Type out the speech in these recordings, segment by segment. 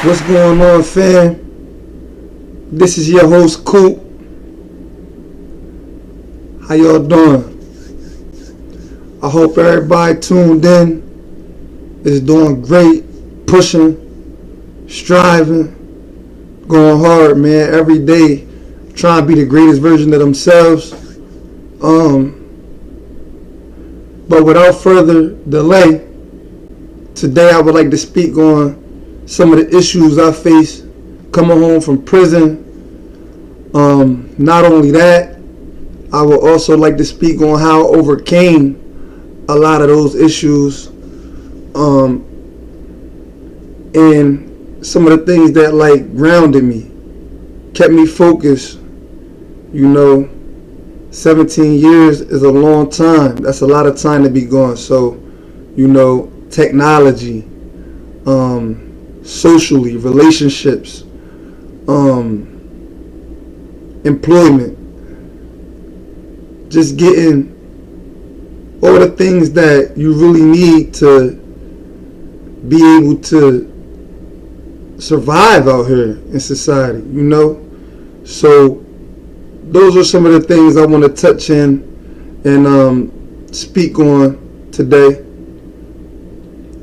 What's going on, fam? This is your host, Coop. How y'all doing? I hope everybody tuned in is doing great, pushing, striving, going hard, man, every day, trying to be the greatest version of themselves. But without further delay, today I would like to speak on some of the issues I face coming home from prison. Not only that, I would also like to speak on how I overcame a lot of those issues, and some of the things that grounded me, kept me focused. 17 years is a long time. That's a lot of time to be gone. So, technology, socially, relationships, employment, just getting all the things that you really need to be able to survive out here in society, So those are some of the things I want to touch in and speak on today.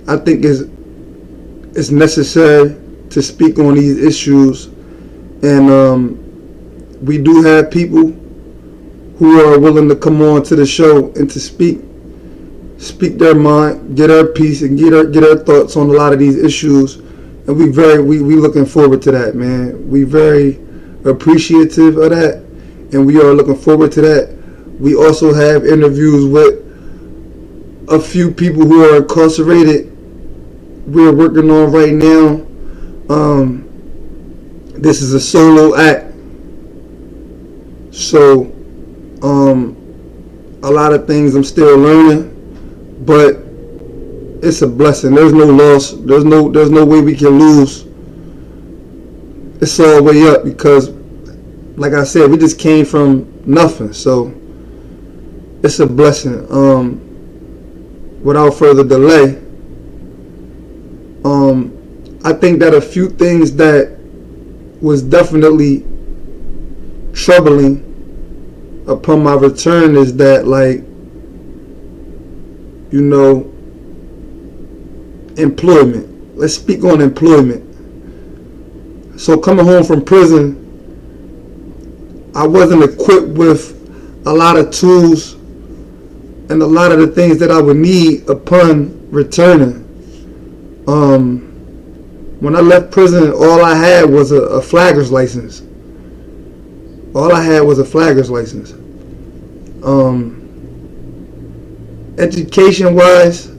I think it's necessary to speak on these issues, and we do have people who are willing to come on to the show and to speak their mind, get our piece, and get our thoughts on a lot of these issues. And we looking forward to that, man. We very appreciative of that, and we are looking forward to that. We also have interviews with a few people who are incarcerated. We're working on right now. This is a solo act, so a lot of things I'm still learning, but it's a blessing. There's no loss. There's no way we can lose. It's all way up because, like I said, we just came from nothing. So it's a blessing. Without further delay, I think that a few things that was definitely troubling upon my return is that, employment. Let's speak on employment. So coming home from prison, I wasn't equipped with a lot of tools and a lot of the things that I would need upon returning. When I left prison, all I had was a flagger's license. Education-wise,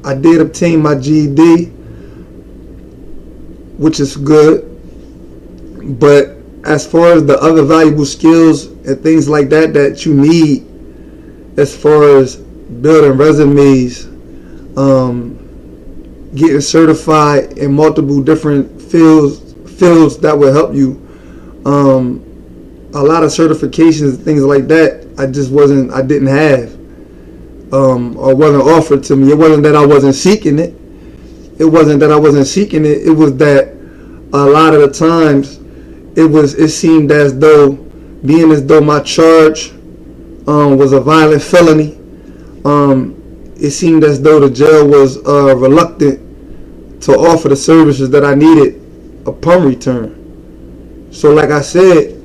I did obtain my GED, which is good. But as far as the other valuable skills and things like that you need, as far as building resumes, getting certified in multiple different fields that will help you, a lot of certifications and things like that I didn't have, or wasn't offered to me. It wasn't that I wasn't seeking it. It was that a lot of the times it seemed as though my charge was a violent felony. It seemed as though the jail was reluctant to offer the services that I needed upon return. So like I said,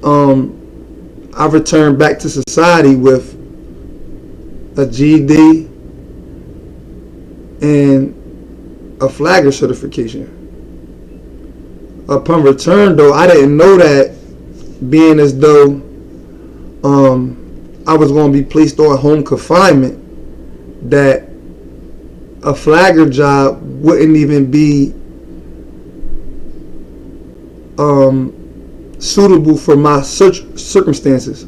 I returned back to society with a GED and a flagger certification. Upon return, though, I didn't know that, being as though I was going to be placed on home confinement, that a flagger job wouldn't even be suitable for my circumstances.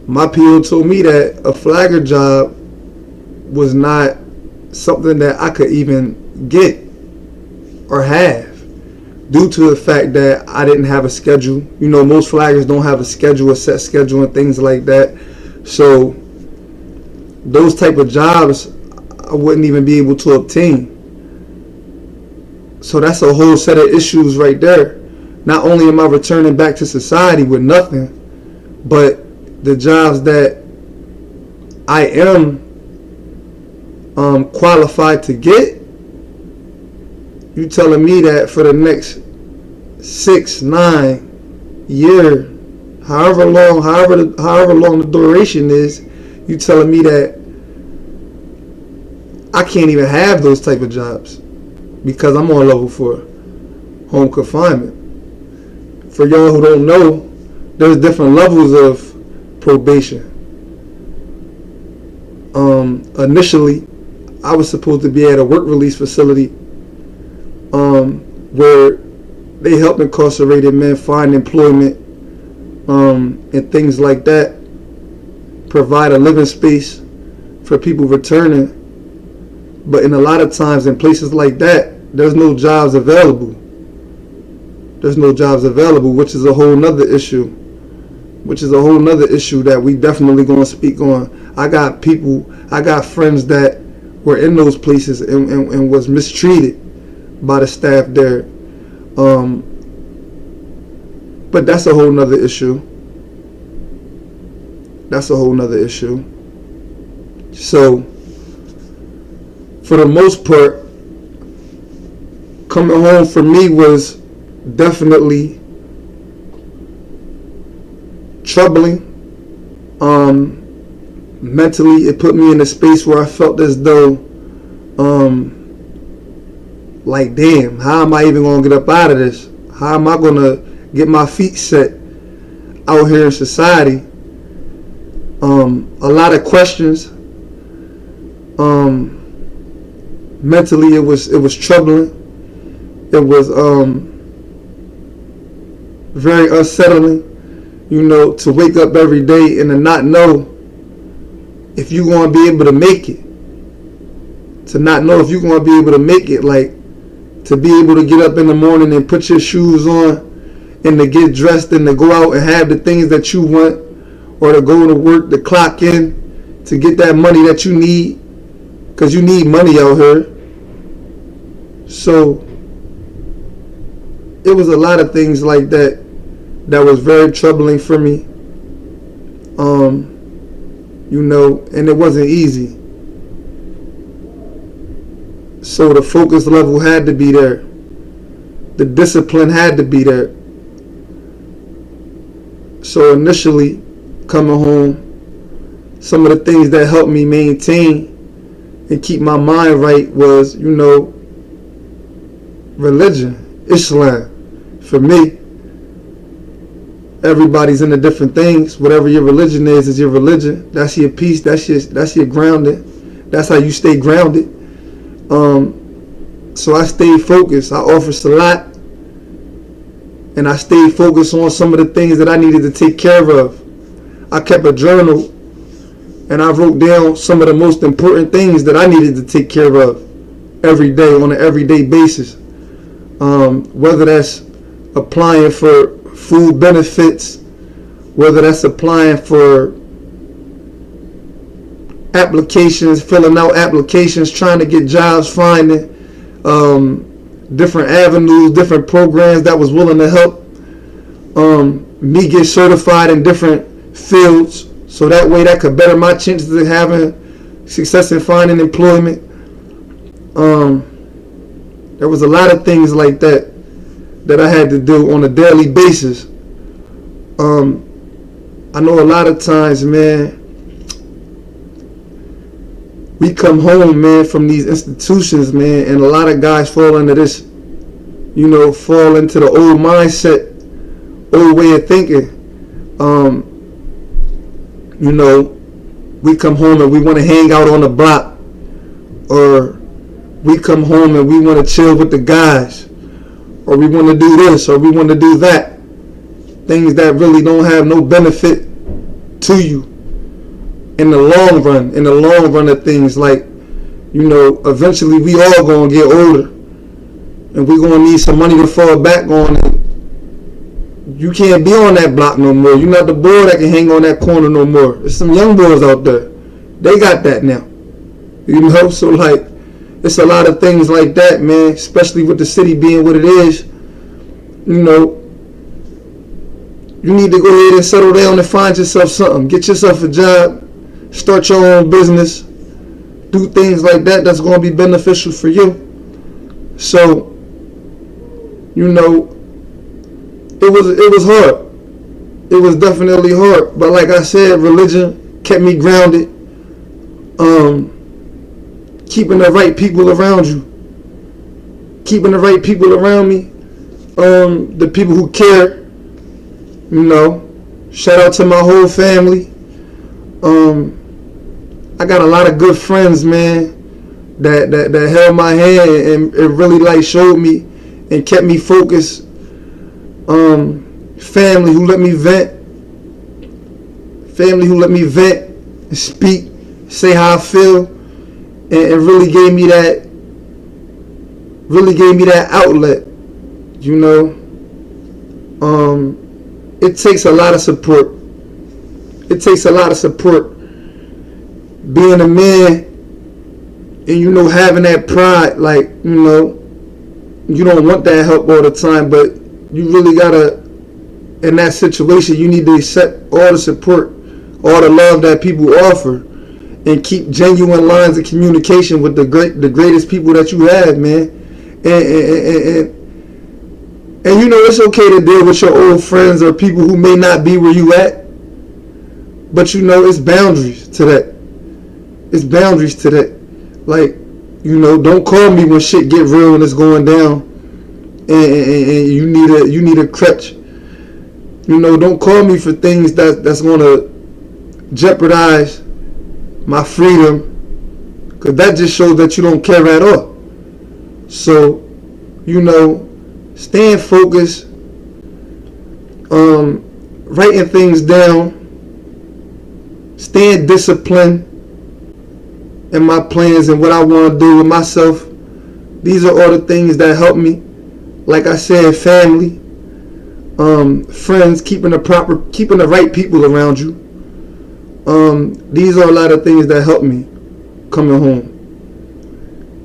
My PO told me that a flagger job was not something that I could even get or have, due to the fact that I didn't have a schedule. Most flaggers don't have a set schedule and things like that. So those type of jobs I wouldn't even be able to obtain. So that's a whole set of issues right there. Not only am I returning back to society with nothing, but the jobs that I am qualified to get, you telling me that for the next 6-9 year, however long the duration is, you telling me that I can't even have those type of jobs because I'm on level 4 home confinement. For y'all who don't know, there's different levels of probation. Initially, I was supposed to be at a work release facility where they help incarcerated men find employment and things like that, provide a living space for people returning. But in a lot of times in places like that, there's no jobs available. Which is a whole nother issue. That we definitely going to speak on. I got friends that were in those places and was mistreated by the staff there. But that's a whole nother issue. So, for the most part, coming home for me was definitely troubling. Mentally, it put me in a space where I felt as though, like, damn, how am I even going to get up out of this? How am I going to get my feet set out here in society? A lot of questions. Mentally, it was troubling. It was very unsettling, to wake up every day and to not know if you're going to be able to make it. To not know if you're going to be able to make it, like to be able to get up in the morning and put your shoes on and to get dressed and to go out and have the things that you want, or to go to work, to clock in, to get that money that you need, because you need money out here. So it was a lot of things like that was very troubling for me. And it wasn't easy. So the focus level had to be there. The discipline had to be there. So initially, coming home, some of the things that helped me maintain and keep my mind right was, religion, Islam. For me, everybody's into different things. Whatever your religion is your religion. That's your peace. That's your grounding. That's how you stay grounded. So I stayed focused. I offered salat, and I stayed focused on some of the things that I needed to take care of. I kept a journal, and I wrote down some of the most important things that I needed to take care of every day, on an everyday basis. Whether that's applying for food benefits, whether that's applying for applications, filling out applications, trying to get jobs, finding different avenues, different programs that was willing to help me get certified in different fields, so that way that could better my chances of having success in finding employment. There was a lot of things like that I had to do on a daily basis. I know a lot of times, man, we come home, man, from these institutions, man, and a lot of guys fall into this, fall into the old mindset, old way of thinking. We come home and we want to hang out on the block, or we come home and we want to chill with the guys, or we want to do this, or we want to do that. Things that really don't have no benefit to you in the long run. In the long run of things, like, eventually we all gonna get older, and we gonna need some money to fall back on. You can't be on that block no more. You're not the boy that can hang on that corner no more. There's some young boys out there. They got that now. So like, it's a lot of things like that, man, especially with the city being what it is. You know, you need to go ahead and settle down and find yourself something. Get yourself a job, start your own business, do things like that that's going to be beneficial for you. So, you know, it was hard. It was definitely hard. But like I said, religion kept me grounded. Keeping the right people around you. Keeping the right people around me. The people who care. You know, shout out to my whole family. I got a lot of good friends, man, that held my hand and it really like showed me and kept me focused. Family who let me vent. Family who let me vent and speak, say how I feel, and really gave me that outlet. You know, it takes a lot of support. It takes a lot of support. Being a man and, you know, having that pride, like, you know, you don't want that help all the time, but you really gotta, in that situation, you need to accept all the support, all the love that people offer, and keep genuine lines of communication with the greatest people that you have, man. And you know, it's okay to deal with your old friends or people who may not be where you at, but you know, it's boundaries to that. It's boundaries to that. Like, you know, don't call me when shit get real and it's going down, and you need a crutch. You know, don't call me for things that's gonna jeopardize my freedom, because that just shows that you don't care at all. So, you know, staying focused, writing things down, staying disciplined in my plans and what I want to do with myself. These are all the things that help me. Like I said, family, friends, keeping the right people around you. These are a lot of things that help me coming home.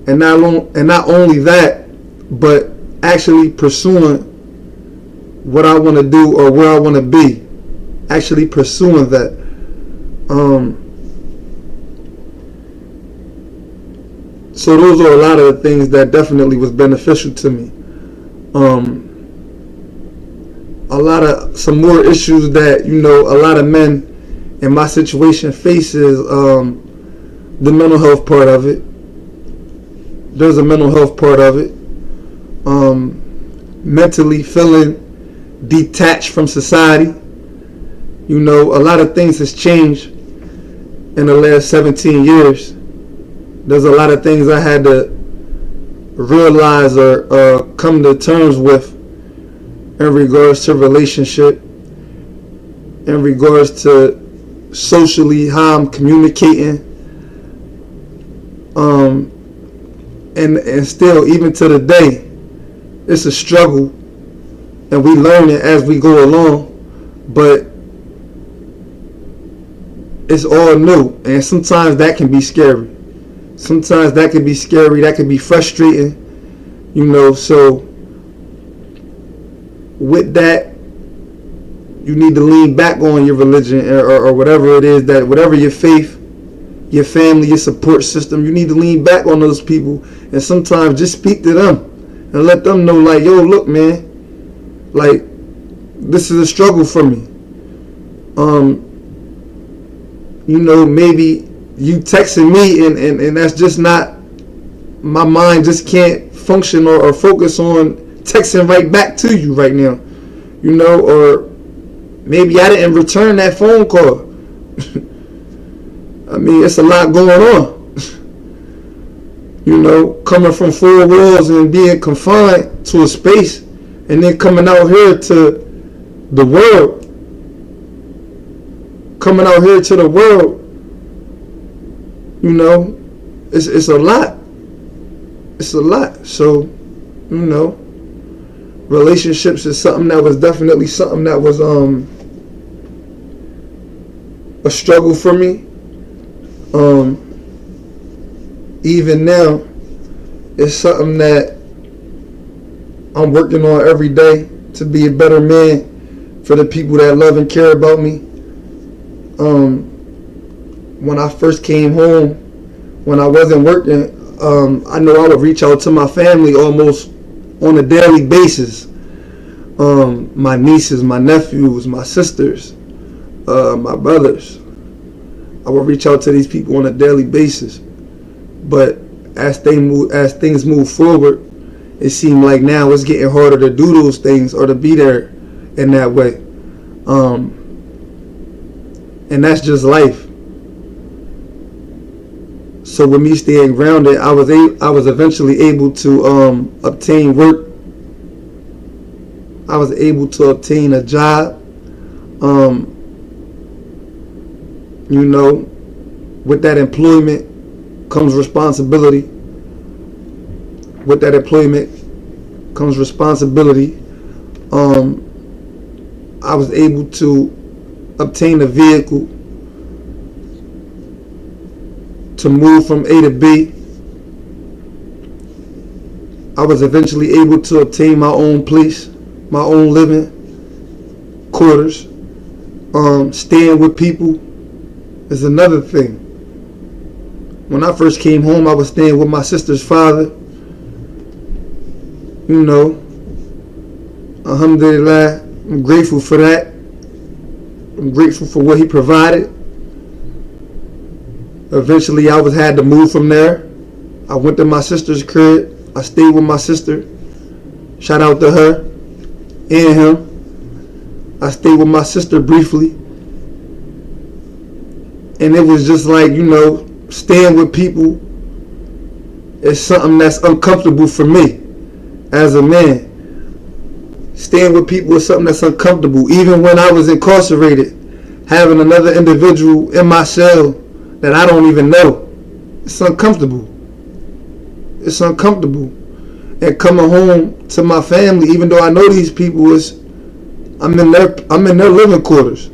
And not only that, but actually pursuing what I want to do or where I want to be. Actually pursuing that. So those are a lot of the things that definitely was beneficial to me. Some more issues that, you know, a lot of men in my situation faces, the mental health part of it. There's a mental health part of it. Mentally feeling detached from society. You know, a lot of things has changed in the last 17 years. There's a lot of things I had to realize or come to terms with in regards to relationship, in regards to socially how I'm communicating, and still, even to the day, it's a struggle, and we learn it as we go along, but it's all new, and sometimes that can be scary. Sometimes that can be scary, that can be frustrating, you know. So with that, you need to lean back on your religion or whatever it is, that whatever your faith, your family, your support system, you need to lean back on those people, and sometimes just speak to them and let them know, like, yo, look, man, like, this is a struggle for me. You know, maybe you texting me and that's just not, my mind just can't function or focus on texting right back to you right now, you know, or maybe I didn't return that phone call. I mean, it's a lot going on. You know, coming from 4 walls and being confined to a space, and then coming out here to the world. Coming out here to the world, you know, it's a lot. It's a lot. So, you know, relationships is something that was definitely something that was a struggle for me. Even now, It's something that I'm working on every day to be a better man for the people that love and care about me. When I first came home, when I wasn't working, I know I would reach out to my family almost on a daily basis. My nieces, my nephews, my sisters, my brothers. I would reach out to these people on a daily basis. But as things move forward, it seemed like now it's getting harder to do those things or to be there in that way. And that's just life. So with me staying grounded, I was eventually able to obtain work. I was able to obtain a job. With that employment comes responsibility. With that employment comes responsibility. I was able to obtain a vehicle to move from A to B. I was eventually able to obtain my own place, my own living quarters. Staying with people is another thing. When I first came home, I was staying with my sister's father. Alhamdulillah, I'm grateful for that. I'm grateful for what he provided. Eventually, I had to move from there. I went to my sister's crib. I stayed with my sister. Shout out to her and him. I stayed with my sister briefly. And it was just like, staying with people is something that's uncomfortable for me as a man. Staying with people is something that's uncomfortable. Even when I was incarcerated, having another individual in my cell that I don't even know, it's uncomfortable. It's uncomfortable. And coming home to my family, even though I know these people, I'm in their living quarters.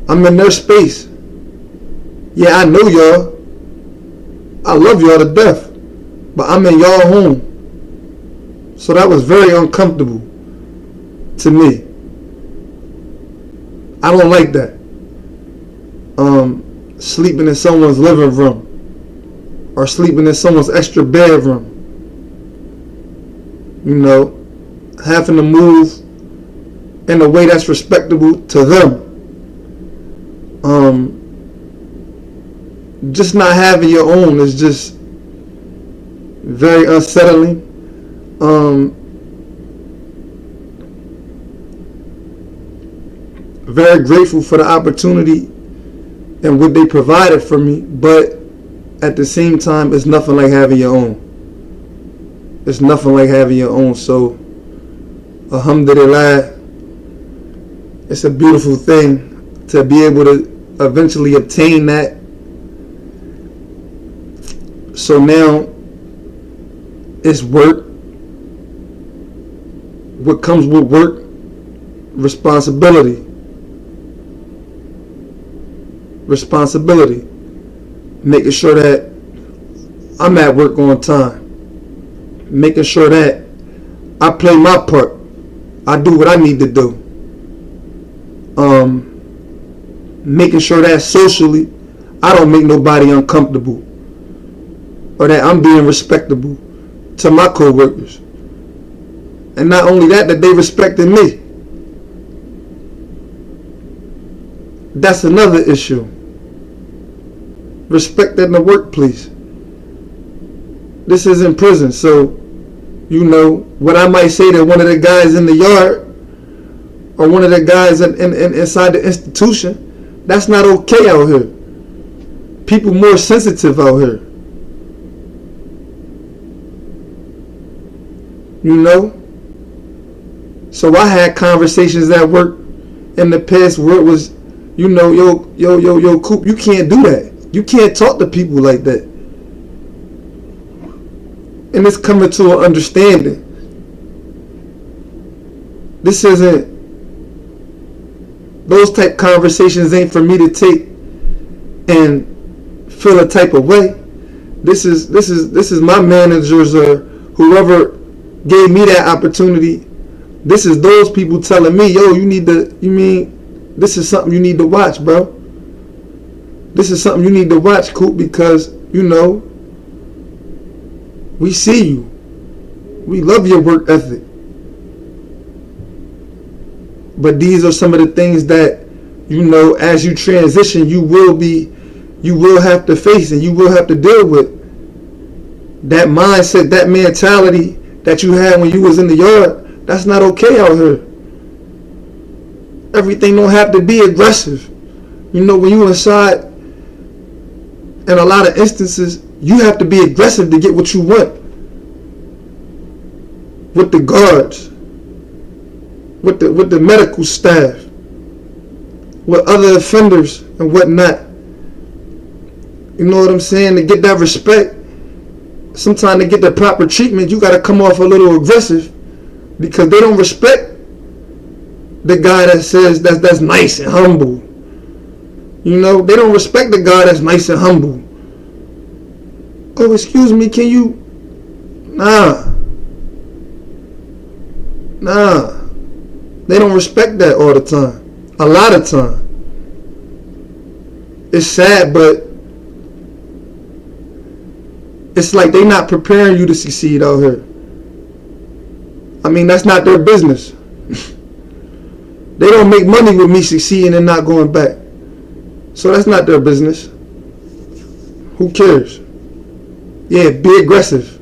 I'm in their space. Yeah, I know y'all. I love y'all to death. But I'm in y'all home. So that was very uncomfortable to me. I don't like that. Sleeping in someone's living room or sleeping in someone's extra bedroom. Having to move in a way that's respectable to them. Just not having your own is just very unsettling. Very grateful for the opportunity and what they provided for me, but at the same time, it's nothing like having your own. It's nothing like having your own. So, alhamdulillah, it's a beautiful thing to be able to eventually obtain that. So now, it's work. What comes with work? Responsibility. Making sure that I'm at work on time. Making sure that I play my part. I do what I need to do. Making sure that socially I don't make nobody uncomfortable, or that I'm being respectable to my co-workers. And not only that they respected me. That's another issue. Respect in the workplace. This is in prison, so what I might say to one of the guys in the yard or one of the guys inside the institution, that's not okay out here. People more sensitive out here. So I had conversations at work in the past where it was, yo, Coop, you can't do that. You can't talk to people like that. And it's coming to an understanding. This isn't, those type conversations ain't for me to take and feel a type of way. This is my managers or whoever gave me that opportunity. This is those people telling me, yo, this is something you need to watch, bro. This is something you need to watch, Coop, because, we see you. We love your work ethic. But these are some of the things that, as you transition, you will have to face and you will have to deal with. That mindset, that mentality that you had when you was in the yard, that's not okay out here. Everything don't have to be aggressive. When you inside, in a lot of instances, you have to be aggressive to get what you want. With the guards, with the medical staff, with other offenders and whatnot. You know what I'm saying? To get that respect, sometimes to get the proper treatment, you got to come off a little aggressive, because they don't respect the guy that says that's nice and humble. They don't respect the guy that's nice and humble. Oh, excuse me, can you? Nah. They don't respect that all the time. A lot of time. It's sad, but it's like they not preparing you to succeed out here. That's not their business. They don't make money with me succeeding and not going back. So that's not their business. Who cares? Yeah, be aggressive.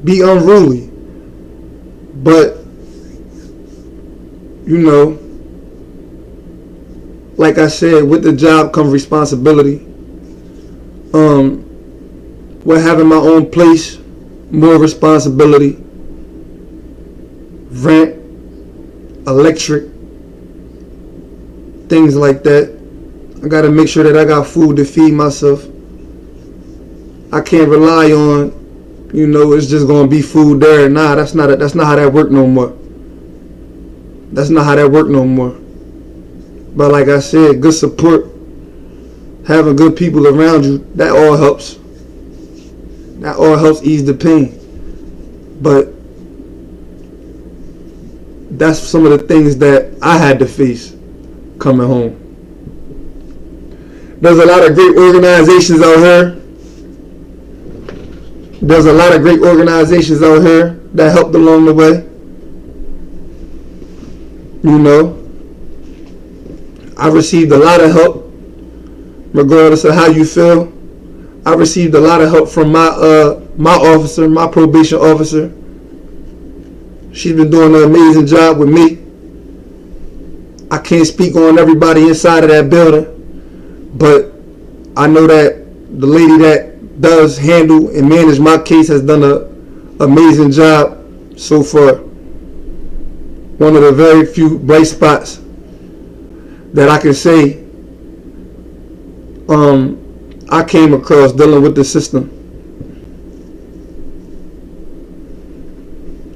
Be unruly. But, like I said, with the job comes responsibility. With having my own place, more responsibility. Rent, electric, things like that. I gotta make sure that I got food to feed myself. I can't rely on, it's just gonna be food there. Nah, that's not how that work no more. That's not how that work no more. But like I said, good support, having good people around you, that all helps. That all helps ease the pain. But that's some of the things that I had to face coming home. There's a lot of great organizations out here. There's a lot of great organizations out here that helped along the way. I received a lot of help, regardless of how you feel. I received a lot of help from my officer, my probation officer. She's been doing an amazing job with me. I can't speak on everybody inside of that building, but I know that the lady that does handle and manage my case has done an amazing job so far. One of the very few bright spots that I can say I came across dealing with the system.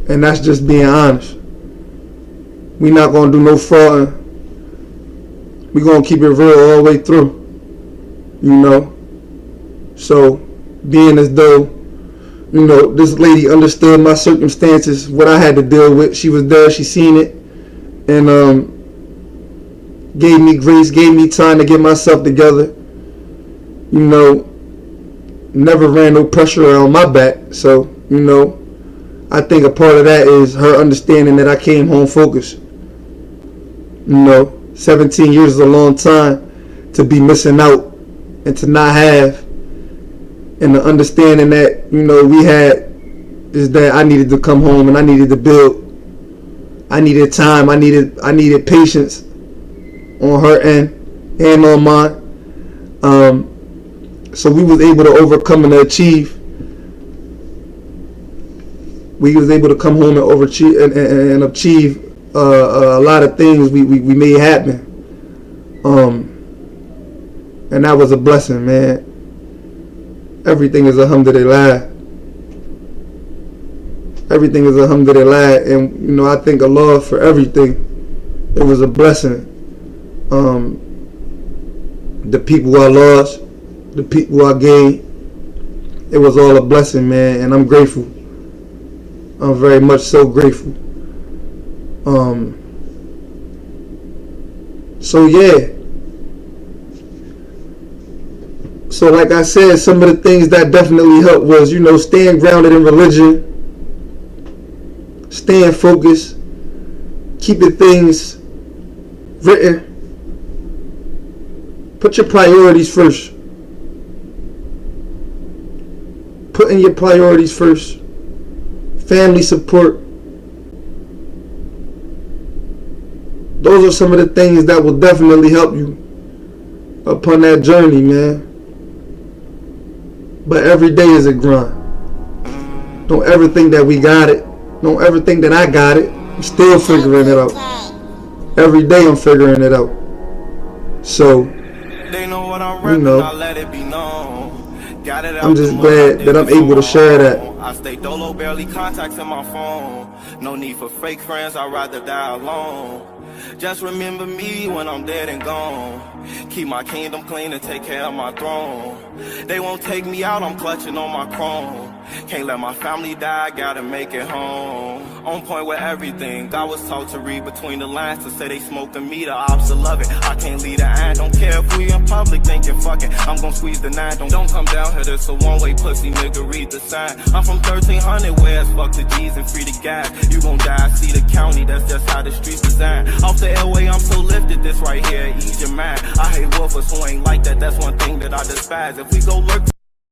And that's just being honest. We're not going to do no fraud. We're going to keep it real all the way through. So, being as though, this lady understood my circumstances, what I had to deal with. She was there, she seen it, and gave me grace, gave me time to get myself together. Never ran no pressure on my back. So, I think a part of that is her understanding that I came home focused. 17 years is a long time to be missing out and to not have. And the understanding that, we had is that I needed to come home and I needed to build. I needed time. I needed patience on her end and on mine. So we was able to overcome and achieve. We was able to come home and overachieve and achieve a lot of things we made happen. And that was a blessing, man. Everything is alhamdulillah. Everything is alhamdulillah. And, I thank Allah for everything. It was a blessing. The people I lost, the people I gained, it was all a blessing, man, and I'm grateful. I'm very much so grateful. So yeah. So like I said, some of the things that definitely helped was, staying grounded in religion, staying focused, keeping things written. Put your priorities first. Putting your priorities first. Family support. Those are some of the things that will definitely help you upon that journey, man. But every day is a grind. Don't ever think that we got it. Don't ever think that I got it. I'm still figuring it out. Every day I'm figuring it out. So, I'm just glad that I'm able to share that. I stay dolo, barely contacts in my phone. No need for fake friends, I'd rather die alone. Just remember me when I'm dead and gone. Keep my kingdom clean and take care of my throne. They won't take me out, I'm clutching on my chrome. Can't let my family die, gotta make it home. On point with everything, I was taught to read between the lines. To say they smoking me, the ops love it. I can't lead the eye, don't care if we in public thinking fuck it. I'm gon' squeeze the 9, don't come down here, this a one-way pussy nigga, read the sign. I'm from 1300, where it's fuck the G's and free the gas. You gon' die, see the county, that's just how the streets design. Off the airway, I'm so lifted, this right here, ease your mind. I hate woofers who ain't like that, that's one thing that I despise. If we go lurk